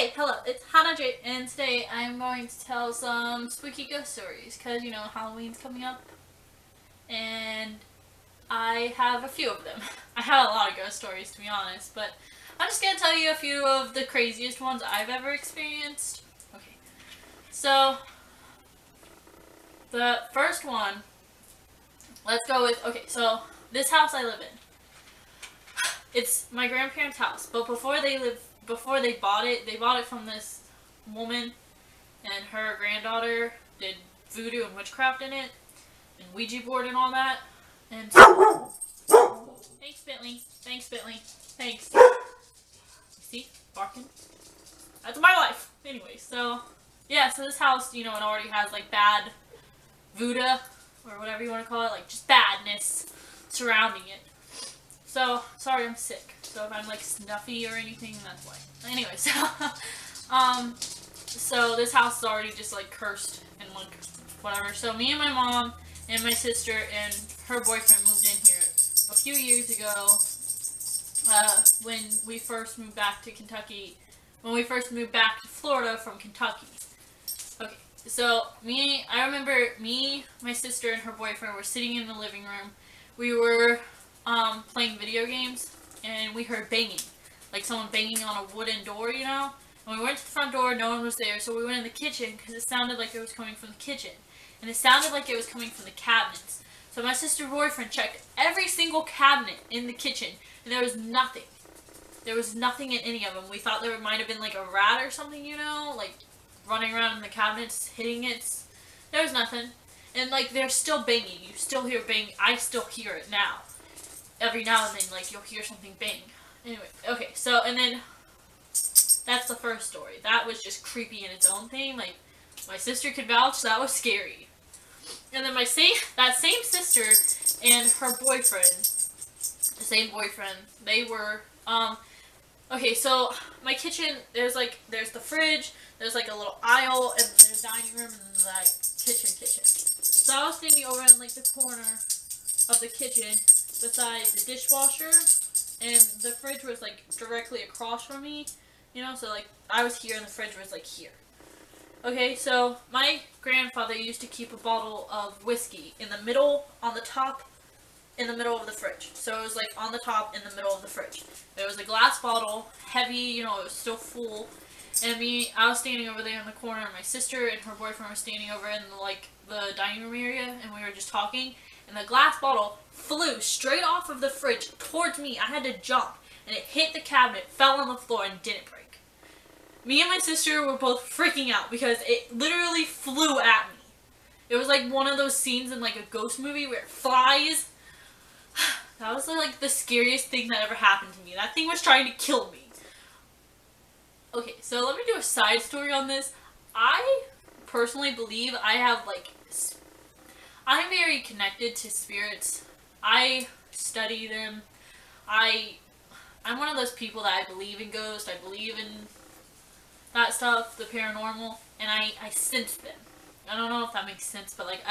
Hey, hello, it's Hannah J, and today I'm going to tell some spooky ghost stories, because, you know, Halloween's coming up, and I have a few of them. I have a lot of ghost stories, to be honest, but I'm just going to tell you a few of the craziest ones I've ever experienced. Okay, so, the first one, let's go with, okay, so, this house I live in. It's my grandparents' house, but before they bought it from this woman, and her granddaughter did voodoo and witchcraft in it, and Ouija board and all that. And so, thanks, Bentley. Thanks, Bentley. Thanks. See, barking. That's my life. Anyway, so yeah, so this house, you know, it already has like bad voodoo or whatever you want to call it, like just badness surrounding it. So, sorry I'm sick. So if I'm like snuffy or anything, that's why. Anyway, so this house is already just like cursed and like whatever. So me and my mom and my sister and her boyfriend moved in here a few years ago, when we first moved back to Kentucky, when we first moved back to Florida from Kentucky. Okay, so I remember me, my sister, and her boyfriend were sitting in the living room. We were playing video games, and we heard banging, like someone banging on a wooden door, you know? And we went to the front door, no one was there, so we went in the kitchen, because it sounded like it was coming from the kitchen. And it sounded like it was coming from the cabinets. So my sister's boyfriend checked every single cabinet in the kitchen, and there was nothing. There was nothing in any of them. We thought there might have been like a rat or something, you know? Like, running around in the cabinets, hitting it. There was nothing. And like, they're still banging. You still hear banging. I still hear it now. Every now and then, like, you'll hear something bang. Anyway, okay, so, and then, that's the first story. That was just creepy in its own thing. Like, my sister could vouch, that was scary. And then that same sister and her boyfriend, the same boyfriend, they were, okay, so, my kitchen, there's the fridge, there's like a little aisle, and there's dining room, and then like, kitchen. So I was standing over in like the corner of the kitchen, beside the dishwasher, and the fridge was like directly across from me, you know, so like I was here and the fridge was like here. Okay, so my grandfather used to keep a bottle of whiskey in the middle, on the top, in the middle of the fridge. So it was like on the top, in the middle of the fridge. It was a glass bottle, heavy, you know, it was still full. And I was standing over there in the corner, and my sister and her boyfriend were standing over in the dining room area, and we were just talking. And the glass bottle flew straight off of the fridge towards me. I had to jump, and it hit the cabinet, fell on the floor, and didn't break. Me and my sister were both freaking out because it literally flew at me. It was like one of those scenes in like a ghost movie where it flies. That was like the scariest thing that ever happened to me. That thing was trying to kill me. Okay, so let me do a side story on this. I personally believe I have like, I'm very connected to spirits. I study them. I'm one of those people that I believe in ghosts. I believe in that stuff, the paranormal, and I sense them. I don't know if that makes sense, but like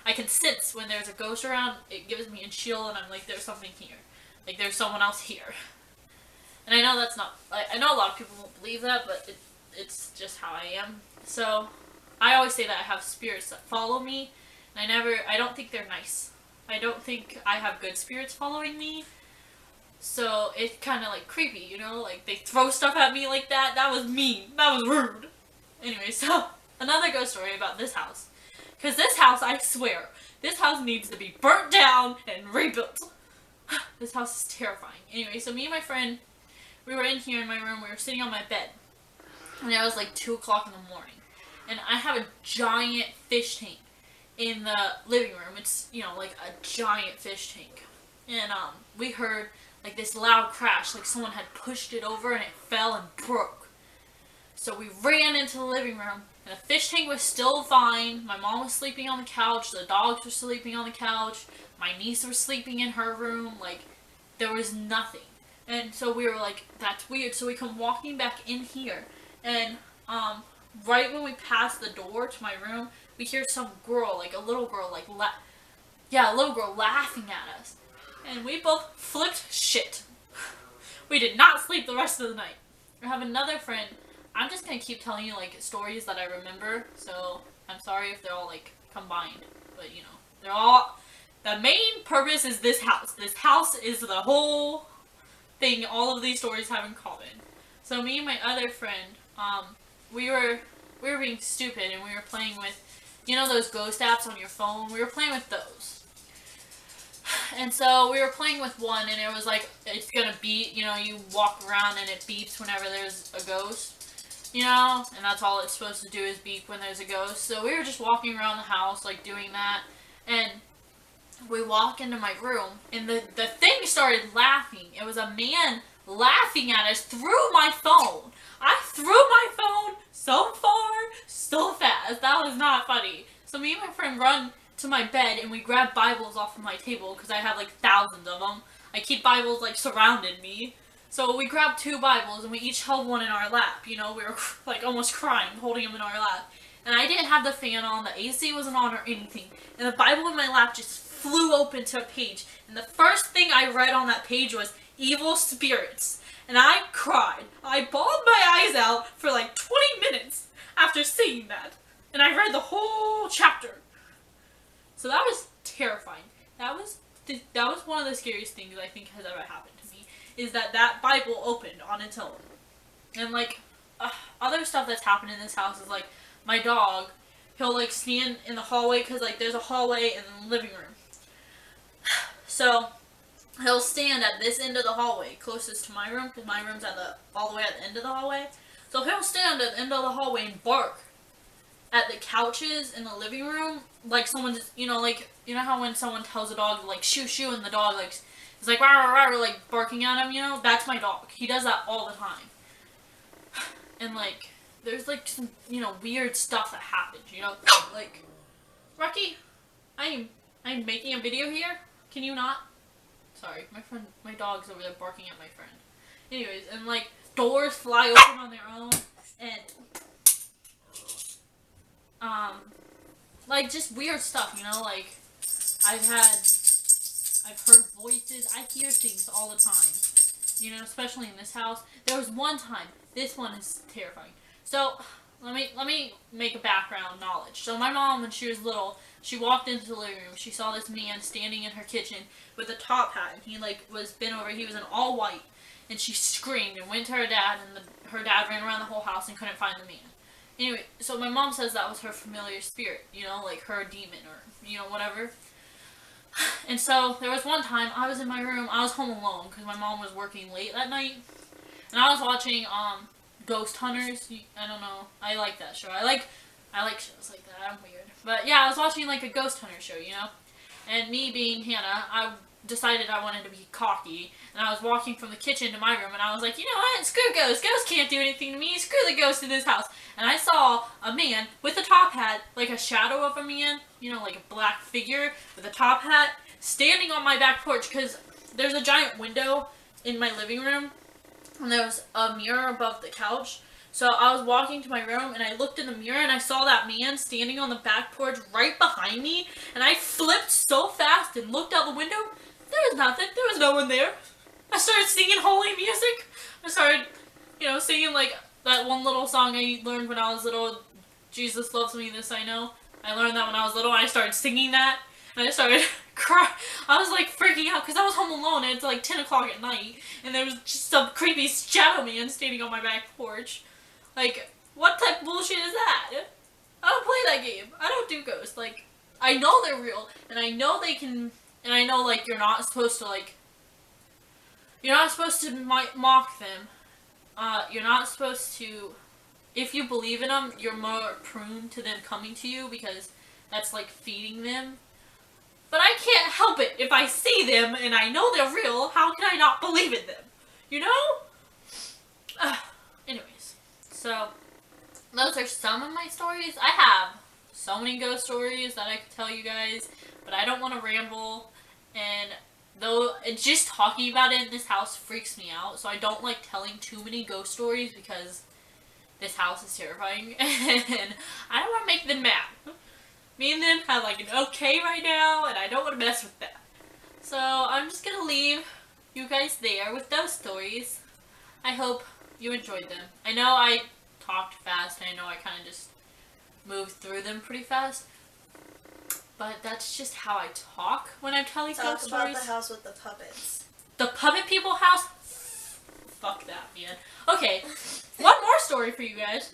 I can sense when there's a ghost around. It gives me a chill, and I'm like, there's something here. Like, there's someone else here. And I know that's not, I know a lot of people won't believe that, but it's just how I am. So, I always say that I have spirits that follow me, and I don't think they're nice. I don't think I have good spirits following me. So, it's kind of like creepy, you know? Like, they throw stuff at me like that. That was mean. That was rude. Anyway, so, another ghost story about this house. Because this house, I swear, this house needs to be burnt down and rebuilt. This house is terrifying. Anyway, so me and my friend, we were in here in my room. We were sitting on my bed. And it was like 2 o'clock in the morning. And I have a giant fish tank in the living room. It's, you know, like a giant fish tank. And we heard like this loud crash, like someone had pushed it over and it fell and broke. So we ran into the living room, and the fish tank was still fine. My mom was sleeping on the couch, the dogs were sleeping on the couch, my niece was sleeping in her room, like, there was nothing. And so we were like, that's weird. So we come walking back in here, and right when we passed the door to my room, we hear some girl, like a little girl, like, a little girl laughing at us. And we both flipped shit. We did not sleep the rest of the night. I have another friend I'm just gonna keep telling you like stories that I remember. So I'm sorry if they're all like combined, but you know, they're all. The main purpose is this house. This house is the whole thing all of these stories have in common. So me and my other friend, we were being stupid and we were playing with, you know, those ghost apps on your phone. We were playing with those. And so we were playing with one, and it was like, it's gonna beep, you know, you walk around and it beeps whenever there's a ghost, you know, and that's all it's supposed to do is beep when there's a ghost. So we were just walking around the house, like, doing that, and we walk into my room, and the thing started laughing. It was a man laughing at us through my phone. I threw my phone so far, so fast. That was not funny. So me and my friend run to my bed, and we grab Bibles off of my table, because I have like thousands of them. I keep Bibles like surrounded me. So we grabbed 2 Bibles, and we each held one in our lap. You know, we were like almost crying, holding them in our lap. And I didn't have the fan on, the AC wasn't on or anything. And the Bible in my lap just flew open to a page. And the first thing I read on that page was evil spirits. And I cried. I bawled my eyes out for like 20 minutes after seeing that. And I read the whole chapter. So that was terrifying. That was one of the scariest things I think has ever happened to me. Is that Bible opened on its own. And like, other stuff that's happened in this house is like, my dog, he'll like stand in the hallway, because like there's a hallway in the living room. So he'll stand at this end of the hallway, closest to my room, because my room's all the way at the end of the hallway. So he'll stand at the end of the hallway and bark at the couches in the living room, like someone just, you know how when someone tells a dog to like shoo shoo, and the dog like is like rah rah rah, like barking at him, you know? That's my dog. He does that all the time. And like, there's like some, you know, weird stuff that happens, you know? Like, Rocky, I'm making a video here. Can you not? Sorry, my dog's over there barking at my friend. Anyways, and like, doors fly open on their own, and like just weird stuff, you know? Like, I've heard voices. I hear things all the time, you know, especially in this house. There was one time. This one is terrifying. So, let me make a background knowledge. So my mom, when she was little, she walked into the living room. She saw this man standing in her kitchen with a top hat. He like was bent over. He was in all white, and she screamed and went to her dad. And her dad ran around the whole house and couldn't find the man. Anyway, so my mom says that was her familiar spirit. You know, like her demon or you know whatever. And so there was one time I was in my room. I was home alone because my mom was working late that night, and I was watching Ghost Hunters. I don't know. I like that show. I like shows like that. I'm weird. But yeah, I was watching like a Ghost Hunter show, you know? And me being Hannah, I decided I wanted to be cocky. And I was walking from the kitchen to my room, and I was like, you know what? Screw ghosts. Ghosts can't do anything to me. Screw the ghost in this house. And I saw a man with a top hat, like a shadow of a man, you know, like a black figure with a top hat, standing on my back porch, because there's a giant window in my living room. And there was a mirror above the couch. So I was walking to my room, and I looked in the mirror, and I saw that man standing on the back porch right behind me. And I flipped so fast and looked out the window. There was nothing. There was no one there. I started singing holy music. I started, you know, singing like that one little song I learned when I was little. Jesus loves me, this I know. I learned that when I was little, and I started singing that. And I started crying. I was like freaking out because I was home alone, and it's like 10 o'clock at night, and there was just some creepy shadow man standing on my back porch. Like, what type of bullshit is that? I don't play that game. I don't do ghosts. Like, I know they're real, and I know they can, and I know, like, you're not supposed to, like, you're not supposed to mock them. You're not supposed to, if you believe in them, you're more prone to them coming to you, because that's, like, feeding them. But I can't help it. If I see them and I know they're real, how can I not believe in them? You know? Anyways, so those are some of my stories. I have so many ghost stories that I could tell you guys, but I don't want to ramble. And though just talking about it in this house freaks me out, so I don't like telling too many ghost stories because this house is terrifying, and I don't want to make them mad. Me and them have like an okay right now, and I don't want to mess with that. So I'm just gonna leave you guys there with those stories. I hope you enjoyed them. I know I talked I know I kind of just moved through them pretty fast. But that's just how I talk when I'm telling ghost stories. Talk about the house with the puppets. The puppet people house? Fuck that, man. Okay, one more story for you guys.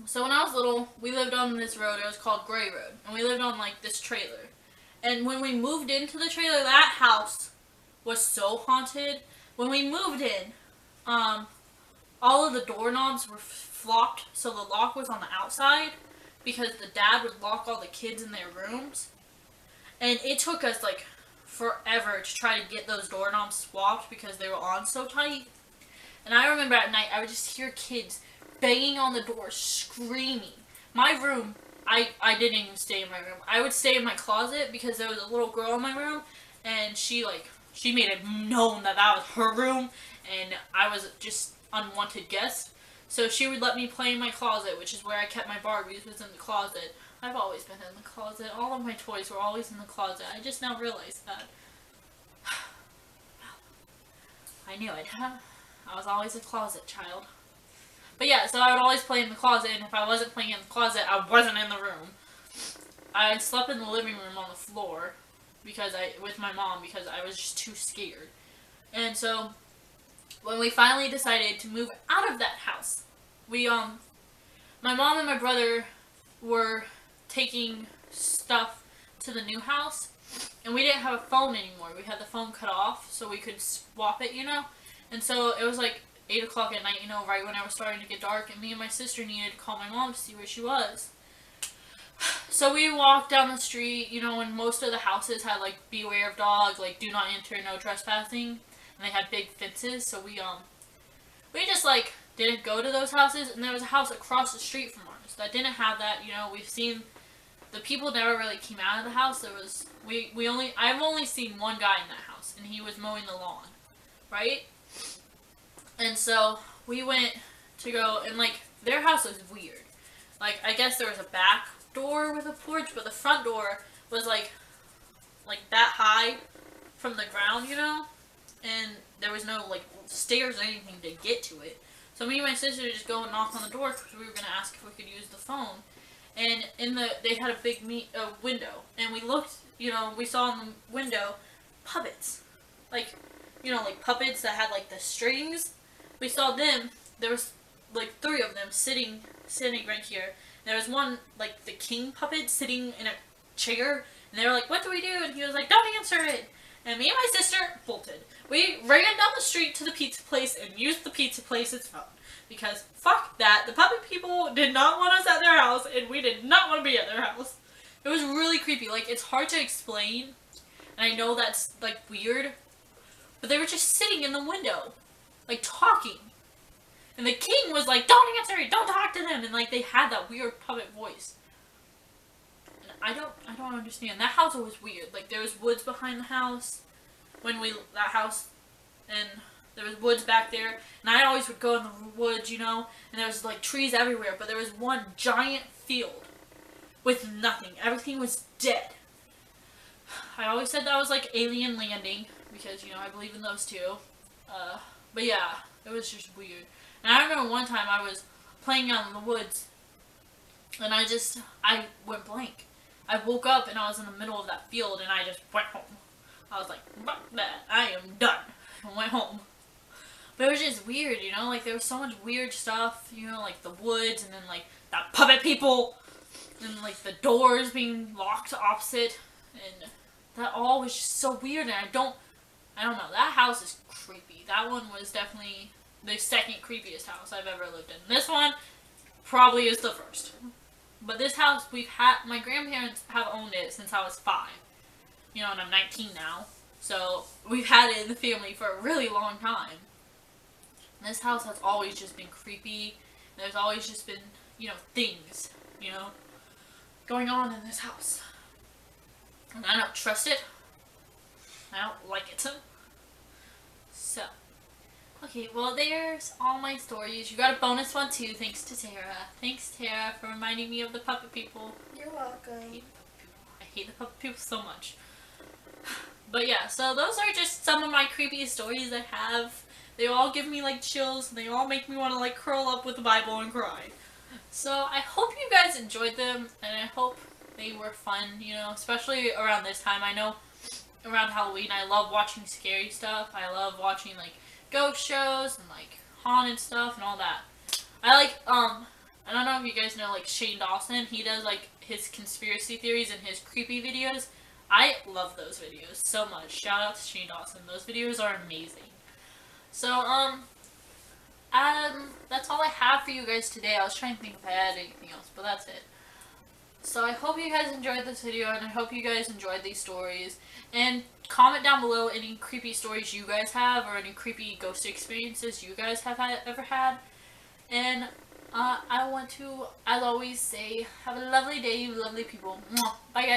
So when I was little, we lived on this road. It was called Gray Road. And we lived on, like, this trailer. And when we moved into the trailer, that house was so haunted. When we moved in, all of the doorknobs were flopped, so the lock was on the outside because the dad would lock all the kids in their rooms. And it took us, like, forever to try to get those doorknobs swapped because they were on so tight. And I remember at night, I would just hear kids banging on the door, screaming. My room, I didn't even stay in my room. I would stay in my closet because there was a little girl in my room, and she made it known that that was her room, and I was just unwanted guest. So she would let me play in my closet, which is where I kept my Barbies, was in the closet. I've always been in the closet. All of my toys were always in the closet. I just now realized that. I knew it, huh? I was always a closet child. But yeah, so I would always play in the closet, and if I wasn't playing in the closet, I wasn't in the room. I slept in the living room on the floor with my mom because I was just too scared. And so when we finally decided to move out of that house, my mom and my brother were taking stuff to the new house, and we didn't have a phone anymore. We had the phone cut off so we could swap it, and so it was like 8 o'clock at night, right when it was starting to get dark, and me and my sister needed to call my mom to see where she was. So we walked down the street, and most of the houses had, like, beware of dogs, like, do not enter, no trespassing, and they had big fences, so we just, like, didn't go to those houses, and there was a house across the street from ours that didn't have that. We've seen, the people never really came out of the house. I've only seen one guy in that house, and he was mowing the lawn, right? And so we went to go, and, like, their house was weird. Like, I guess there was a back door with a porch, but the front door was, like that high from the ground, and there was no, like, stairs or anything to get to it. So me and my sister just go and knock on the door because we were going to ask if we could use the phone. And they had a big window, and we looked, we saw in the window puppets. Like, like puppets that had, like, the strings. We saw them. There was, like, 3 of them sitting right here. There was one, like, the king puppet sitting in a chair, and they were like, "What do we do?" And he was like, "Don't answer it." And me and my sister bolted. We ran down the street to the pizza place and used the pizza place's phone. Because fuck that. The puppet people did not want us at their house, and we did not want to be at their house. It was really creepy. Like, it's hard to explain, and I know that's, like, weird, but they were just sitting in the window, like, talking. And the king was like, "Don't answer it, don't talk to them," and, like, they had that weird puppet voice. And I don't understand. That house was weird. Like, there was woods behind the house that house, and there was woods back there, and I always would go in the woods, and there was, like, trees everywhere, but there was one giant field with nothing. Everything was dead. I always said that was, like, alien landing, because, I believe in those too. But yeah, it was just weird. And I remember one time I was playing out in the woods, and I went blank. I woke up, and I was in the middle of that field, and I just went home. I was like, "Fuck that, I am done," and went home. But it was just weird, like, there was so much weird stuff, like the woods, and then, like, that puppet people, and, like, the doors being locked opposite, and that all was just so weird, and I don't know, that house is creepy. That one was definitely the second creepiest house I've ever lived in. This one probably is the first. But this house, my grandparents have owned it since I was 5. And I'm 19 now. So, we've had it in the family for a really long time. And this house has always just been creepy. There's always just been, things, going on in this house. And I don't trust it. I don't like it. So, okay, well, there's all my stories. You got a bonus one too, thanks to Tara. Thanks, Tara, for reminding me of the puppet people. You're welcome. I hate the puppet people so much. But yeah, so those are just some of my creepiest stories I have. They all give me, like, chills, and they all make me want to, like, curl up with the Bible and cry. So I hope you guys enjoyed them, and I hope they were fun, you know, especially around this time. I know around Halloween I love watching scary stuff. I love watching like ghost shows and like haunted stuff and all that. I like I don't know if you guys know like Shane Dawson. He does like his conspiracy theories and his creepy videos. I love those videos so much. Shout out to Shane Dawson. Those videos are amazing. So that's all I have for you guys today. I was trying to think if I had anything else, but that's it. So I hope you guys enjoyed this video, and I hope you guys enjoyed these stories. And comment down below any creepy stories you guys have, or any creepy ghost experiences you guys have ever had. And I want to, as always, say, have a lovely day, you lovely people. Mwah. Bye, guys.